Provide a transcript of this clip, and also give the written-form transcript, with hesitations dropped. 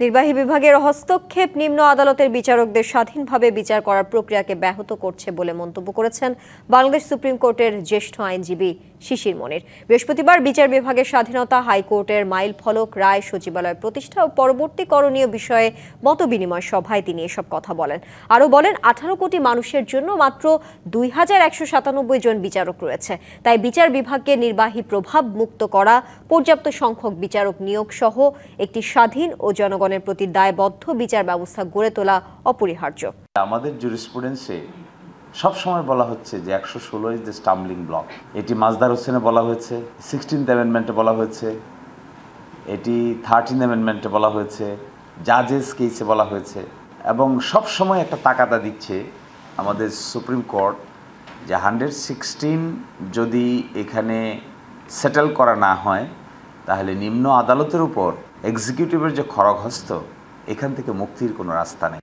নির্বাহী বিভাগের হস্তক্ষেপ নিম্ন আদালতের বিচারকদের স্বাধীনভাবে বিচার করার প্রক্রিয়াকে ব্যাহত করছে বলে মন্তব্য করেছেন বাংলাদেশ সুপ্রিম কোর্টের জ্যেষ্ঠ আইনজীবী শিশির মনির। বৃহস্পতিবার বিচার বিভাগের স্বাধীনতা, হাইকোর্টের মাইল ফলক, রায়, সচিবালয় প্রতিষ্ঠা ও পরবর্তী করণীয় বিষয়ে মতবিনিময় সভায় তিনি এসব কথা বলেন। আরও বলেন, 18 কোটি মানুষের জন্য মাত্র 2197 জন বিচারক রয়েছে। তাই বিচার বিভাগকে নির্বাহী প্রভাব মুক্ত করা, পর্যাপ্ত সংখ্যক বিচারক নিয়োগ সহ একটি স্বাধীন ও জনগণের প্রতি দায়বদ্ধ বিচার ব্যবস্থা গড়ে তোলা অপরিহার্য। আমাদের জুরিসপ্রুডেন্সে সবসময় বলা হচ্ছে যে 116 ইজ দ্য স্টাম্বলিং ব্লক। এটি মাজদার হোসেনে বলা হয়েছে, 16th অ্যামেন্ডমেন্টে বলা হয়েছে, এটি 13th অ্যামেন্ডমেন্টে বলা হয়েছে, জাজেস কেসে বলা হয়েছে, এবং সবসময় একটা তাগাদা দিচ্ছে আমাদের সুপ্রিম কোর্ট যে 116 যদি এখানে সেটেল করা না হয় তাহলে নিম্ন আদালতের উপর এক্সিকিউটিভের যে খড়গহস্ত, এখান থেকে মুক্তির কোনো রাস্তা নেই।